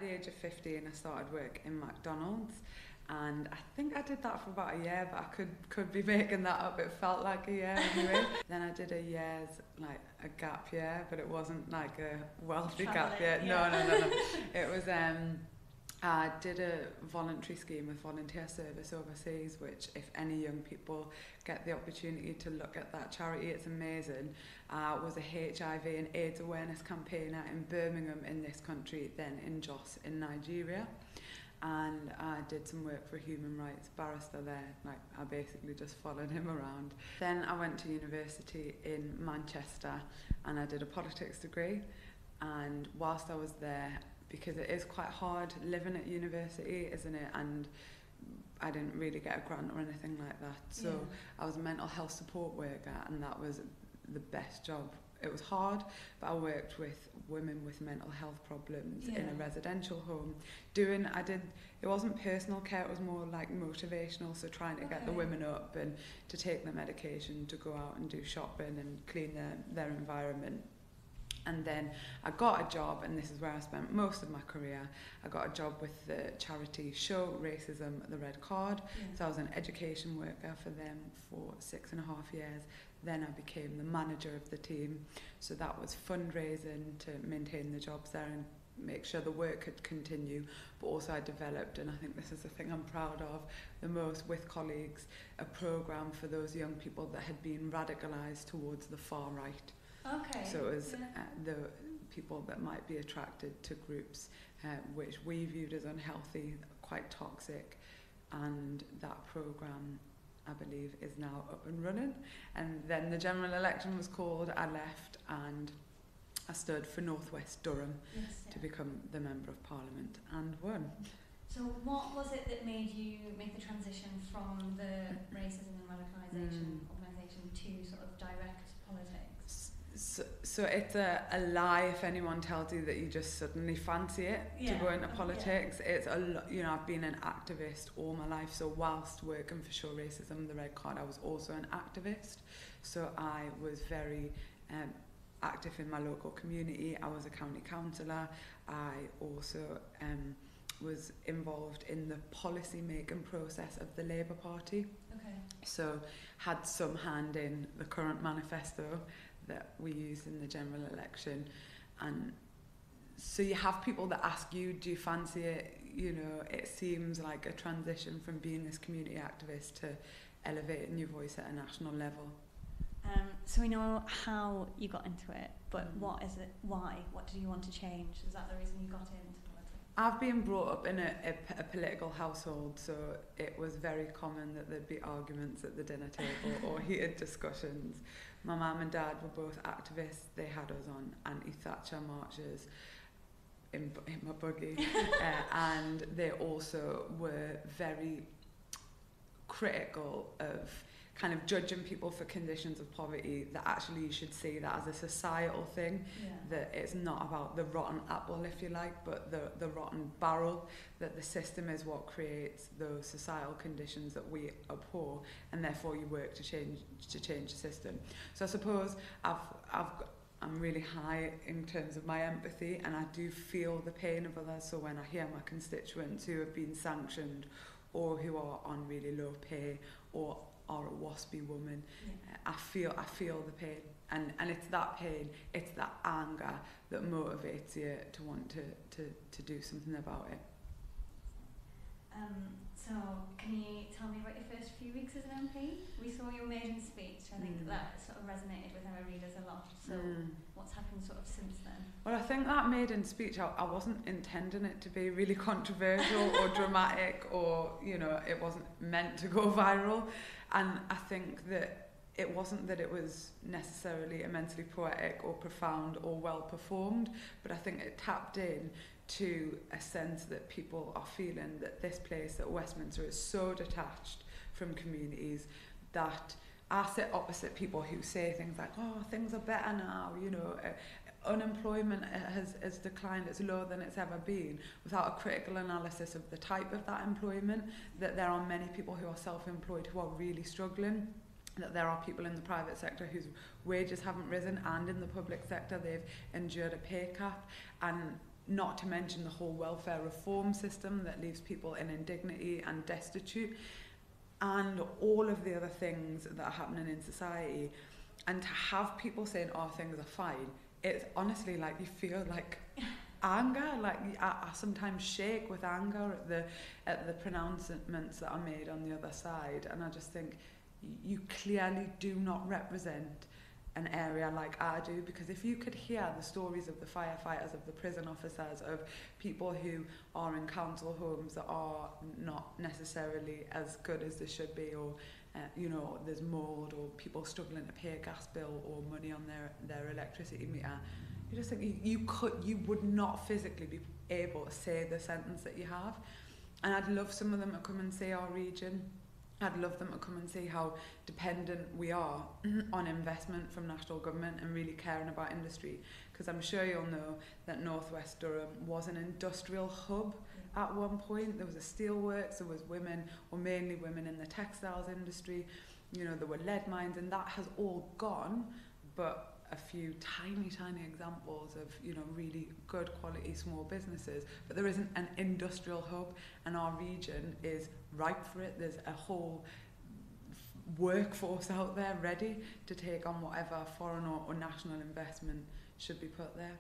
the age of 15, I started work in McDonald's, and I think I did that for about a year, but I could be making that up. It felt like a year anyway. Then I did a year's, like, a gap year, but it wasn't like a wealthy gap year. Yeah. No. It was, I did a voluntary scheme with volunteer service overseas, which if any young people get the opportunity to look at that charity, it's amazing. Was a HIV and AIDS awareness campaigner in Birmingham in this country, then in Jos in Nigeria. And I did some work for a human rights barrister there. Like, I basically just followed him around. Then I went to university in Manchester and I did a politics degree. And whilst I was there, because it is quite hard living at university, isn't it? And I didn't really get a grant or anything like that. So Yeah. I was a mental health support worker, and that was the best job. It was hard, but I worked with women with mental health problems in a residential home. It wasn't personal care, it was more like motivational, so trying to get the women up and to take their medication, to go out and do shopping and clean their environment. And then I got a job, and this is where I spent most of my career. I got a job with the charity Show Racism the Red Card. Yeah. So I was an education worker for them for 6.5 years. Then I became the manager of the team. So that was fundraising to maintain the jobs there and make sure the work could continue. But also I developed, and I think this is the thing I'm proud of the most with colleagues, a programme for those young people that had been radicalised towards the far right. Okay. So it was the people that might be attracted to groups which we viewed as unhealthy, quite toxic, and that programme, I believe, is now up and running. And then the general election was called, I left, and I stood for North West Durham to become the Member of Parliament and won. So what was it that made you make the transition from the racism and radicalisation organisation to sort of direct politics? So it's a lie if anyone tells you that you just suddenly fancy it to go into politics. It's I've been an activist all my life. So whilst working for Show Racism the Red Card, I was also an activist. So I was very active in my local community. I was a county councillor. I also was involved in the policy making process of the Labour Party. Okay. So had some hand in the current manifesto that we used in the general election. And so you have people that ask you, do you fancy it? You know, it seems like a transition from being this community activist to elevating your voice at a national level. So we know how you got into it, but what is it? Why? What did you want to change? Is that the reason you got into politics? I've been brought up in a political household, so it was very common that there'd be arguments at the dinner table or heated discussions. My mum and dad were both activists. They had us on anti-Thatcher marches in my buggy. And they also were very critical of kind of judging people for conditions of poverty, that actually you should see that as a societal thing, that it's not about the rotten apple, if you like, but the rotten barrel, that the system is what creates those societal conditions that we abhor, and therefore you work to change the system. So I suppose I'm really high in terms of my empathy, and I do feel the pain of others. So when I hear my constituents who have been sanctioned or who are on really low pay or are a waspy woman, I feel the pain, and it's that pain, it's that anger that motivates you to want to do something about it. So can you tell me about your first few weeks as an MP? We saw your maiden speech. I think that sort of resonated with our readers a lot. So what's happened sort of since then? Well, I think that maiden speech, I wasn't intending it to be really controversial or dramatic, or, you know, it wasn't meant to go viral. And I think that it wasn't that it was necessarily immensely poetic or profound or well performed, but I think it tapped in to a sense that people are feeling that this place at Westminster is so detached from communities that I sit opposite people who say things like, oh, things are better now, you know, unemployment has declined, it's lower than it's ever been, without a critical analysis of the type of that employment, that there are many people who are self-employed who are really struggling, that there are people in the private sector whose wages haven't risen, and in the public sector they've endured a pay cap. And not to mention the whole welfare reform system that leaves people in indignity and destitute, and all of the other things that are happening in society. And to have people saying, oh, things are fine, it's honestly like you feel like anger. Like I sometimes shake with anger at the pronouncements that are made on the other side. And I just think you clearly do not represent an area like I do, because if you could hear the stories of the firefighters, of the prison officers, of people who are in council homes that are not necessarily as good as they should be, or you know, there's mould, or people struggling to pay a gas bill or money on their electricity meter, you just think you would not physically be able to say the sentence that you have. And I'd love some of them to come and see our region. I'd love them to come and see how dependent we are on investment from national government and really caring about industry, because I'm sure you'll know that North West Durham was an industrial hub at one point. There was a steelworks, there was women, or mainly women, in the textiles industry, you know, there were lead mines, and that has all gone, but a few tiny examples of, you know, really good quality small businesses. But there isn't an industrial hub, and our region is ripe for it. There's a whole workforce out there ready to take on whatever foreign or national investment should be put there.